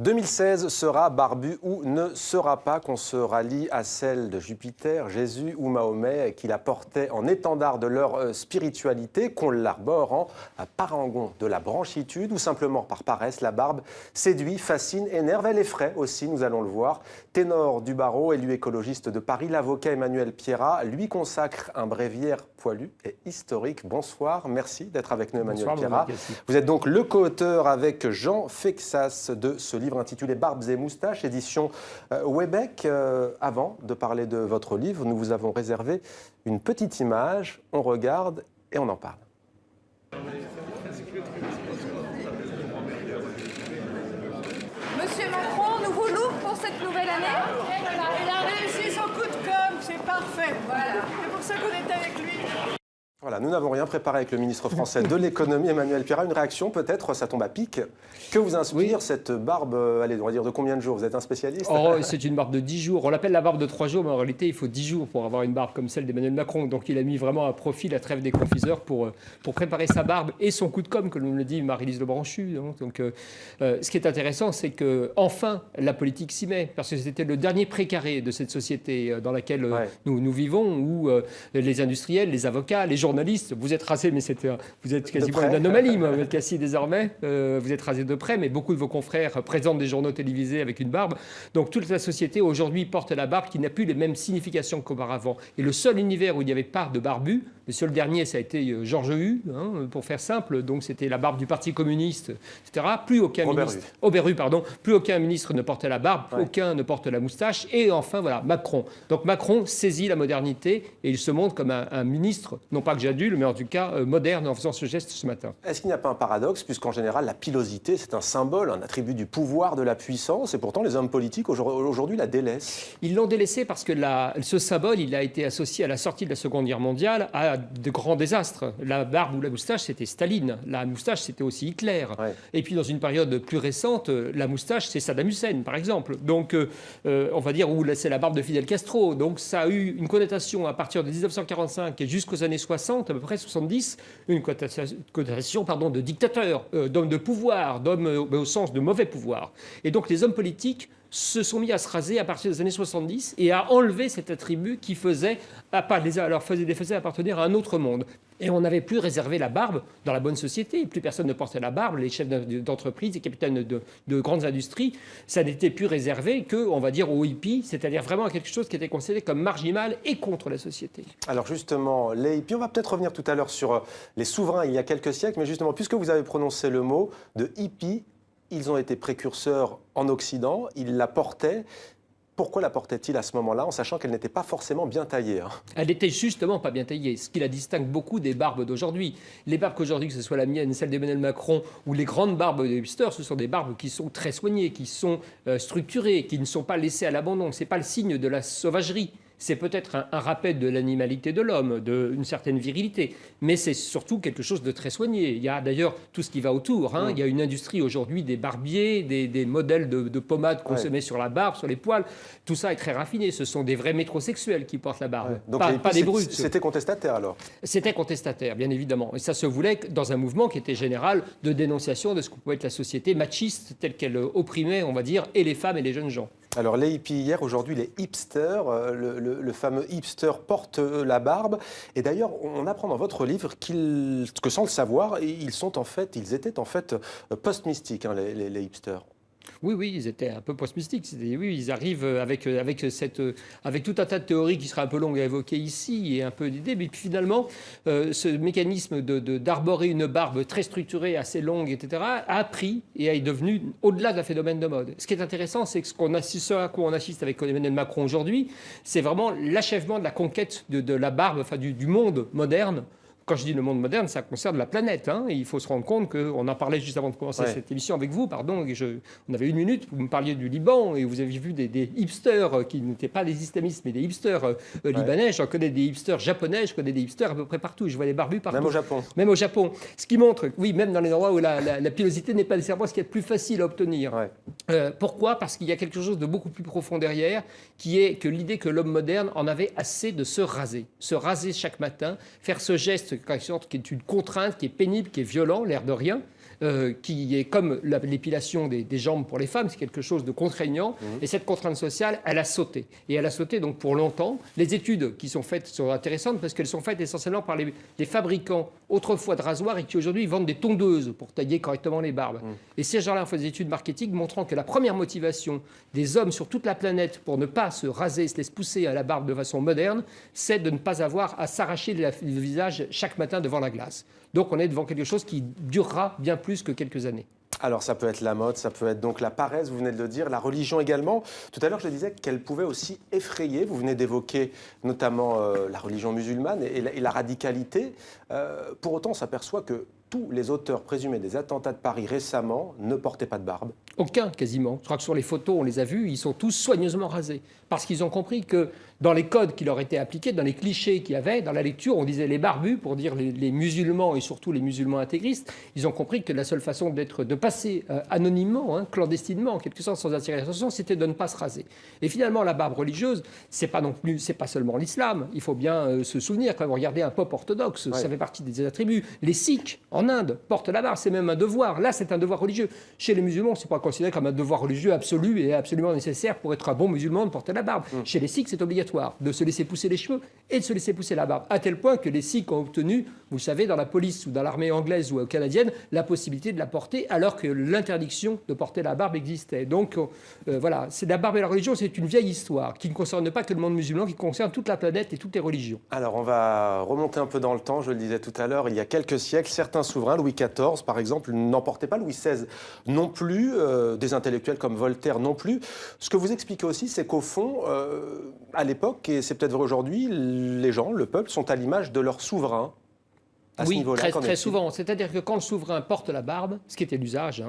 2016 sera barbu ou ne sera pas, qu'on se rallie à celle de Jupiter, Jésus ou Mahomet, qui la portaient en étendard de leur spiritualité, qu'on l'arbore en parangon de la branchitude ou simplement par paresse. La barbe séduit, fascine, énerve, elle effraie aussi, nous allons le voir. Ténor du barreau, élu écologiste de Paris, l'avocat Emmanuel Pierrat lui consacre un bréviaire poilu et historique. Bonsoir, merci d'être avec nous Emmanuel Pierrat. Vous êtes donc le co-auteur avec Jean Fexas de ce livre intitulé Barbes et moustaches, édition Houellebecq. Avant de parler de votre livre, nous vous avons réservé une petite image. On regarde et on en parle. Monsieur Macron, nouveau look pour cette nouvelle année? Il a réussi son coup de com', c'est parfait. Voilà. C'est pour ça qu'on est avec lui. Voilà, nous n'avons rien préparé avec le ministre français de l'économie, Emmanuel Pierrat. Une réaction peut-être, ça tombe à pic. Que vous inspire cette barbe, allez, on va dire de combien de jours? Vous êtes un spécialiste? C'est une barbe de 10 jours. On l'appelle la barbe de 3 jours, mais en réalité, il faut 10 jours pour avoir une barbe comme celle d'Emmanuel Macron. Donc il a mis vraiment à profit la trêve des confiseurs pour préparer sa barbe et son coup de com', comme le dit Marie-Lise Lebranchu. Donc ce qui est intéressant, c'est que enfin la politique s'y met, parce que c'était le dernier précaré de cette société dans laquelle nous vivons, où les industriels, les avocats, les journalistes, vous êtes rasés, mais vous êtes quasiment une anomalie, Mohamed Kassi, désormais. Vous êtes rasés de près, mais beaucoup de vos confrères présentent des journaux télévisés avec une barbe. Donc toute la société aujourd'hui porte la barbe qui n'a plus les mêmes significations qu'auparavant. Et le seul univers où il n'y avait pas de barbu, le seul dernier, ça a été Georges Hue, pour faire simple. Donc c'était la barbe du Parti communiste, etc. Plus aucun ministre, plus aucun ministre ne portait la barbe, aucun ne porte la moustache. Et enfin, voilà, Macron. Donc Macron saisit la modernité et il se montre comme un ministre, non pas que j'adule, mais en tout cas moderne en faisant ce geste ce matin. Est-ce qu'il n'y a pas un paradoxe, puisqu'en général, la pilosité, c'est un symbole, un attribut du pouvoir, de la puissance, et pourtant les hommes politiques aujourd'hui la délaissent? Ils l'ont délaissé parce que ce symbole, il a été associé à la sortie de la Seconde Guerre mondiale à de grands désastres. La barbe ou la moustache, c'était Staline. La moustache, c'était aussi Hitler. Et puis dans une période plus récente, la moustache, c'est Saddam Hussein, par exemple. Donc on va dire, c'est la barbe de Fidel Castro. Donc ça a eu une connotation à partir de 1945 et jusqu'aux années 60, à peu près 70, une connotation de dictateur, d'homme de pouvoir, d'homme au sens de mauvais pouvoir. Et donc les hommes politiques se sont mis à se raser à partir des années 70 et à enlever cet attribut qui faisait appartenir à un autre monde. Et on n'avait plus réservé la barbe dans la bonne société. Plus personne ne portait la barbe. Les chefs d'entreprise, les capitaines de grandes industries, ça n'était plus réservé que, on va dire, aux hippies, c'est-à-dire vraiment à quelque chose qui était considéré comme marginal et contre la société. Alors justement, les hippies, on va peut-être revenir tout à l'heure sur les souverains il y a quelques siècles, mais justement, puisque vous avez prononcé le mot de hippie, ils ont été précurseurs en Occident, ils la portaient. Pourquoi la portait-il à ce moment-là, en sachant qu'elle n'était pas forcément bien taillée? Elle n'était justement pas bien taillée, ce qui la distingue beaucoup des barbes d'aujourd'hui. Les barbes qu'aujourd'hui, que ce soit la mienne, celle d'Emmanuel Macron, ou les grandes barbes des hipsters, ce sont des barbes qui sont très soignées, qui sont structurées, qui ne sont pas laissées à l'abandon. Ce n'est pas le signe de la sauvagerie. C'est peut-être un rappel de l'animalité de l'homme, d'une certaine virilité, mais c'est surtout quelque chose de très soigné. Il y a d'ailleurs tout ce qui va autour. Il y a une industrie aujourd'hui des barbiers, des modèles de pommades qu'on se met sur la barbe, sur les poils. Tout ça est très raffiné. Ce sont des vrais métrosexuels qui portent la barbe, donc pas des brutes. C'était contestataire alors? C'était contestataire, bien évidemment. Et ça se voulait dans un mouvement qui était général de dénonciation de ce que pouvait être la société machiste telle qu'elle opprimait, on va dire, et les femmes et les jeunes gens. Alors les hippies hier, aujourd'hui les hipsters, le fameux hipster porte la barbe. Et d'ailleurs, on apprend dans votre livre que sans le savoir, ils étaient en fait post-mystiques, les hipsters. Oui, ils étaient un peu post-mystiques. Oui, ils arrivent avec tout un tas de théories qui seraient un peu longues à évoquer ici et un peu d'idées. Mais puis finalement, ce mécanisme d'arborer une barbe très structurée, assez longue, etc., a pris et est devenu au-delà d'un phénomène de mode. Ce qui est intéressant, c'est que ce à quoi on assiste avec Emmanuel Macron aujourd'hui, c'est vraiment l'achèvement de la conquête de la barbe, enfin du monde moderne. Quand je dis le monde moderne, ça concerne la planète. Et il faut se rendre compte qu'on en parlait juste avant de commencer cette émission avec vous. On avait 1 minute, vous me parliez du Liban et vous avez vu des hipsters qui n'étaient pas des islamistes, mais des hipsters libanais. J'en connais des hipsters japonais, je connais des hipsters à peu près partout. Je vois des barbus partout. Même au Japon. Ce qui montre, oui, même dans les endroits où la pilosité n'est pas nécessairement ce qui est le plus facile à obtenir. Pourquoi? Parce qu'il y a quelque chose de beaucoup plus profond derrière, qui est que l'idée que l'homme moderne en avait assez de se raser. Se raser chaque matin, faire ce geste qui est une contrainte, qui est pénible, qui est violent, l'air de rien, qui est comme l'épilation des jambes pour les femmes, c'est quelque chose de contraignant. Et cette contrainte sociale, elle a sauté. Et elle a sauté donc pour longtemps. Les études qui sont faites sont intéressantes parce qu'elles sont faites essentiellement par les fabricants autrefois de rasoirs et qui aujourd'hui vendent des tondeuses pour tailler correctement les barbes. Et ces gens-là ont fait des études marketing montrant que la première motivation des hommes sur toute la planète pour ne pas se raser, se laisser pousser à la barbe de façon moderne, c'est de ne pas avoir à s'arracher le visage chaque matin devant la glace. Donc on est devant quelque chose qui durera bien plus que quelques années. Alors ça peut être la mode, ça peut être donc la paresse, vous venez de le dire, la religion également. Tout à l'heure je disais qu'elle pouvait aussi effrayer, vous venez d'évoquer notamment la religion musulmane et la radicalité. Pour autant on s'aperçoit que tous les auteurs présumés des attentats de Paris récemment ne portaient pas de barbe. Aucun, quasiment. Je crois que sur les photos, on les a vus, ils sont tous soigneusement rasés. Parce qu'ils ont compris que dans les codes qui leur étaient appliqués, dans les clichés qu'il y avait, dans la lecture, on disait les barbus pour dire les musulmans et surtout les musulmans intégristes. Ils ont compris que la seule façon de passer anonymement, clandestinement, en quelque sorte, sans attirer l'attention, c'était de ne pas se raser. Et finalement, la barbe religieuse, c'est pas seulement l'islam. Il faut bien se souvenir, quand vous regardez un peuple orthodoxe, ça fait partie des attributs. Les Sikhs, en Inde, portent la barbe, c'est même un devoir. Là, c'est un devoir religieux. Chez les musulmans, c'est pas considéré comme un devoir religieux absolu et absolument nécessaire pour être un bon musulman de porter la barbe. Chez les Sikhs, c'est obligatoire de se laisser pousser les cheveux et de se laisser pousser la barbe. À tel point que les Sikhs ont obtenu, vous le savez, dans la police ou dans l'armée anglaise ou canadienne, la possibilité de la porter alors que l'interdiction de porter la barbe existait. Donc voilà, c'est la barbe et la religion, c'est une vieille histoire qui ne concerne pas que le monde musulman, qui concerne toute la planète et toutes les religions. Alors on va remonter un peu dans le temps, je le disais tout à l'heure, il y a quelques siècles, certains souverains, Louis XIV par exemple, n'en portaient pas, Louis XVI non plus, des intellectuels comme Voltaire non plus. Ce que vous expliquez aussi, c'est qu'au fond, à l'époque, et c'est peut-être vrai aujourd'hui, les gens, le peuple, sont à l'image de leur souverain. Oui, très souvent. C'est-à-dire que quand le souverain porte la barbe, ce qui était l'usage,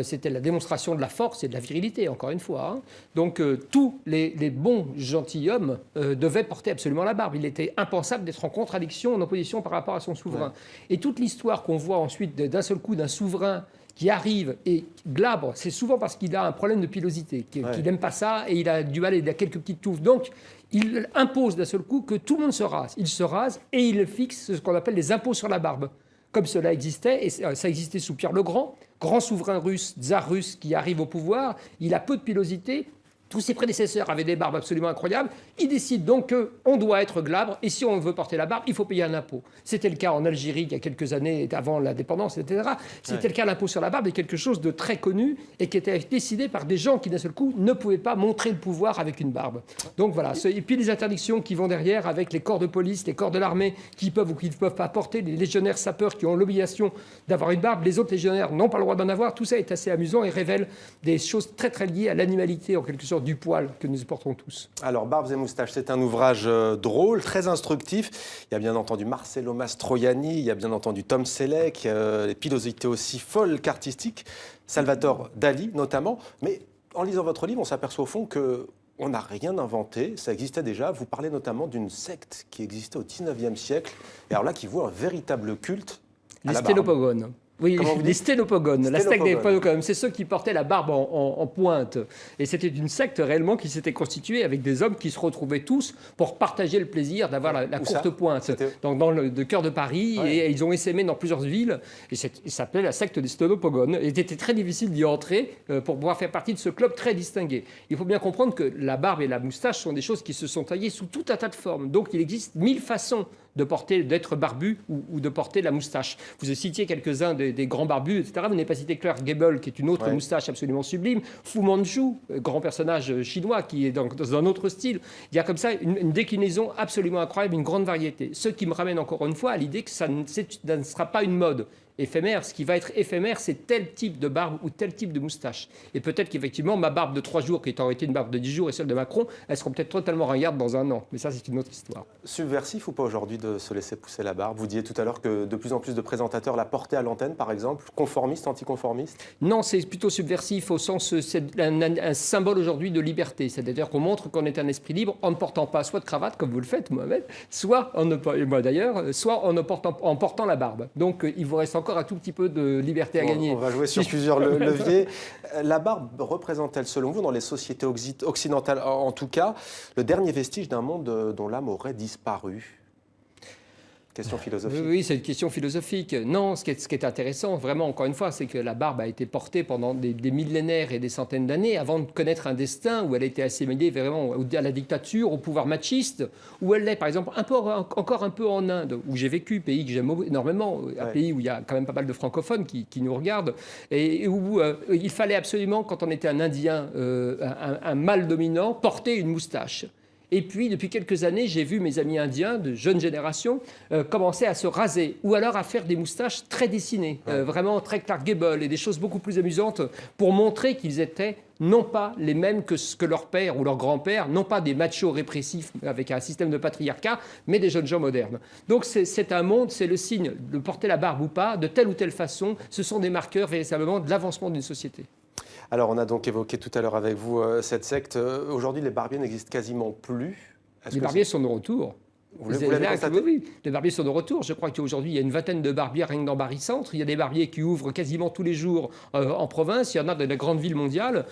c'était la démonstration de la force et de la virilité, encore une fois. Donc tous les bons gentilshommes devaient porter absolument la barbe. Il était impensable d'être en contradiction, en opposition par rapport à son souverain. Ouais. Et toute l'histoire qu'on voit ensuite d'un seul coup d'un souverain qui arrive et glabre, c'est souvent parce qu'il a un problème de pilosité, qu'il n'aime pas ça et il a du mal, il a quelques petites touffes. Donc, il impose d'un seul coup que tout le monde se rase. Il se rase et il fixe ce qu'on appelle les impôts sur la barbe. Comme cela existait, et ça existait sous Pierre le Grand, grand souverain russe, tsar russe qui arrive au pouvoir, il a peu de pilosité. Tous ses prédécesseurs avaient des barbes absolument incroyables. Il décide donc qu'on doit être glabre et si on veut porter la barbe, il faut payer un impôt. C'était le cas en Algérie il y a quelques années, avant l'indépendance, etc. C'était le cas, l'impôt sur la barbe est quelque chose de très connu et qui était décidé par des gens qui, d'un seul coup, ne pouvaient pas montrer le pouvoir avec une barbe. Donc voilà. Et puis les interdictions qui vont derrière avec les corps de police, les corps de l'armée qui peuvent ou qui ne peuvent pas porter, les légionnaires sapeurs qui ont l'obligation d'avoir une barbe, les autres légionnaires n'ont pas le droit d'en avoir. Tout ça est assez amusant et révèle des choses très très liées à l'animalité, en quelque sorte, du poil que nous portons tous. Alors, Barbes et moustaches, c'est un ouvrage drôle, très instructif. Il y a bien entendu Marcello Mastroianni, il y a bien entendu Tom Selleck, les pilosités aussi folles qu'artistiques, Salvatore Dali notamment. Mais en lisant votre livre, on s'aperçoit au fond qu'on n'a rien inventé, ça existait déjà. Vous parlez notamment d'une secte qui existait au XIXe siècle, et alors là, qui voit un véritable culte à la barbe. Les sténopogones. Oui, les sténopogones, la secte des sténopogones, c'est ceux qui portaient la barbe en pointe. Et c'était une secte réellement qui s'était constituée avec des hommes qui se retrouvaient tous pour partager le plaisir d'avoir la courte pointe. Dans le cœur de Paris, et ils ont essaimé dans plusieurs villes. Et il s'appelait la secte des sténopogones. Et il était très difficile d'y entrer pour pouvoir faire partie de ce club très distingué. Il faut bien comprendre que la barbe et la moustache sont des choses qui se sont taillées sous tout un tas de formes. Donc il existe 1000 façons d'être barbu ou de porter la moustache. Vous citiez quelques-uns des grands barbus, etc. Vous n'avez pas cité Clark Gable, qui est une autre moustache absolument sublime. Fu Manchu, grand personnage chinois, qui est dans un autre style. Il y a comme ça une déclinaison absolument incroyable, une grande variété. Ce qui me ramène encore une fois à l'idée que ça ne sera pas une mode éphémère. Ce qui va être éphémère, c'est tel type de barbe ou tel type de moustache. Et peut-être qu'effectivement, ma barbe de 3 jours, qui aurait été une barbe de 10 jours, et celle de Macron, elles seront peut-être totalement ringardes dans un an. Mais ça, c'est une autre histoire. Subversif ou pas aujourd'hui de se laisser pousser la barbe? Vous disiez tout à l'heure que de plus en plus de présentateurs la portaient à l'antenne, par exemple. Conformiste, anticonformiste? Non, c'est plutôt subversif au sens, c'est un symbole aujourd'hui de liberté. C'est-à-dire qu'on montre qu'on est un esprit libre en ne portant pas soit de cravate, comme vous le faites, Mohamed, soit en portant la barbe. Donc, il vous reste encore un tout petit peu de liberté à gagner. On va jouer sur plusieurs leviers. La barbe représente-t-elle, selon vous, dans les sociétés occidentales, en tout cas, le dernier vestige d'un monde dont l'âme aurait disparu? Question philosophique. Oui, c'est une question philosophique. Non, ce qui est intéressant, vraiment, encore une fois, c'est que la barbe a été portée pendant des millénaires et des centaines d'années avant de connaître un destin où elle a été assimilée vraiment à la dictature, au pouvoir machiste, où elle l'est, par exemple, encore un peu en Inde, où j'ai vécu, pays que j'aime énormément, un pays où il y a quand même pas mal de francophones qui nous regardent, et où il fallait absolument, quand on était un Indien, un mâle dominant, porter une moustache. Et puis, depuis quelques années, j'ai vu mes amis indiens de jeune génération commencer à se raser ou alors à faire des moustaches très dessinées, vraiment très Clark Gable et des choses beaucoup plus amusantes pour montrer qu'ils étaient non pas les mêmes que leur père ou leur grand-père, non pas des machos répressifs avec un système de patriarcat, mais des jeunes gens modernes. Donc c'est un monde, c'est le signe de porter la barbe ou pas, de telle ou telle façon. Ce sont des marqueurs véritablement de l'avancement d'une société. Alors, on a donc évoqué tout à l'heure avec vous cette secte. Aujourd'hui, les barbiers n'existent quasiment plus. Les barbiers sont de retour. Vous l'avez constaté ? Oui, les barbiers sont de retour. Je crois qu'aujourd'hui, il y a une vingtaine de barbiers rien que dans Paris-Centre. Il y a des barbiers qui ouvrent quasiment tous les jours en province. Il y en a dans les grandes villes mondiales.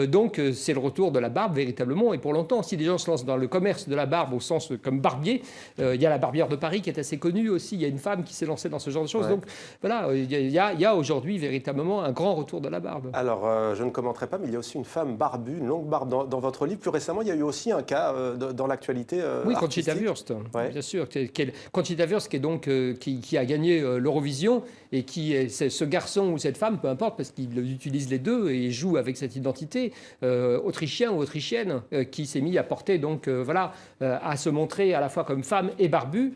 Donc, c'est le retour de la barbe, véritablement. Et pour longtemps, si des gens se lancent dans le commerce de la barbe au sens comme barbier, il y a la barbière de Paris qui est assez connue aussi. Il y a une femme qui s'est lancée dans ce genre de choses. Donc, voilà, il y a aujourd'hui véritablement un grand retour de la barbe. Alors, je ne commenterai pas, mais il y a aussi une femme barbue, une longue barbe dans votre livre. Plus récemment, il y a eu aussi un cas dans l'actualité oui, Conchita Wurst. Bien sûr. Conchita Wurst, qui, est donc, qui a gagné l'Eurovision et qui est ce garçon ou cette femme, peu importe, parce qu'il utilise les deux et joue avec cette identité, autrichien ou autrichienne, qui s'est mis à porter, donc, à se montrer à la fois comme femme et barbu,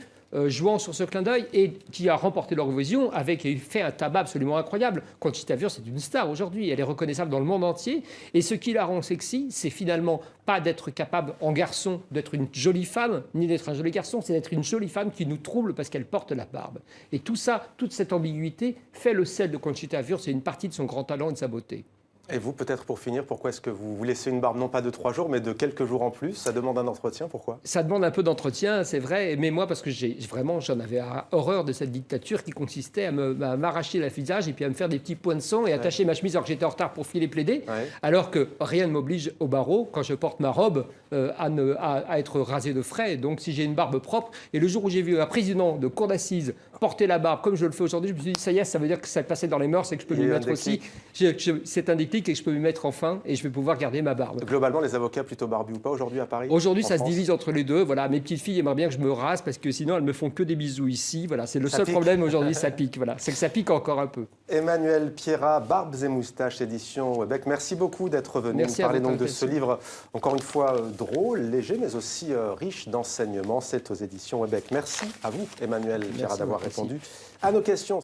jouant sur ce clin d'œil et qui a remporté l'Eurovision avec et fait un tabac absolument incroyable. Conchita Wurst, c'est une star aujourd'hui, elle est reconnaissable dans le monde entier. Et ce qui la rend sexy, c'est finalement pas d'être capable en garçon d'être une jolie femme, ni d'être un joli garçon, c'est d'être une jolie femme qui nous trouble parce qu'elle porte la barbe. Et tout ça, toute cette ambiguïté fait le sel de Conchita Wurst, c'est une partie de son grand talent et de sa beauté. Et vous, peut-être pour finir, pourquoi est-ce que vous laissez une barbe non pas de 3 jours, mais de quelques jours en plus? Ça demande un entretien, pourquoi? Ça demande un peu d'entretien, c'est vrai, mais moi, parce que j'en avais horreur de cette dictature qui consistait à m'arracher le visage et puis à me faire des petits points de sang et attacher ma chemise alors que j'étais en retard pour filer plaider, alors que rien ne m'oblige au barreau, quand je porte ma robe, à être rasé de frais. Donc si j'ai une barbe propre, et le jour où j'ai vu un président de cour d'assises porter la barbe comme je le fais aujourd'hui, je me suis dit, ça y est, ça veut dire que ça passait dans les mœurs et que je peux lui mettre aussi. C'est un déclic et que je peux lui mettre enfin et je vais pouvoir garder ma barbe. Globalement, les avocats plutôt barbus ou pas aujourd'hui à Paris? Aujourd'hui, ça se divise entre les deux. Voilà, mes petites filles aimeraient bien que je me rase parce que sinon elles me font que des bisous ici. Voilà, c'est le seul problème aujourd'hui, ça pique. Voilà, c'est que ça pique encore un peu. Emmanuel Pierrat, Barbes et moustaches, édition Webec. Merci beaucoup d'être venu nous parler donc de ce livre, encore une fois drôle, léger, mais aussi riche d'enseignements. C'est aux éditions Webec. Merci à vous, Emmanuel Pierrat, d'avoir répondu à nos questions.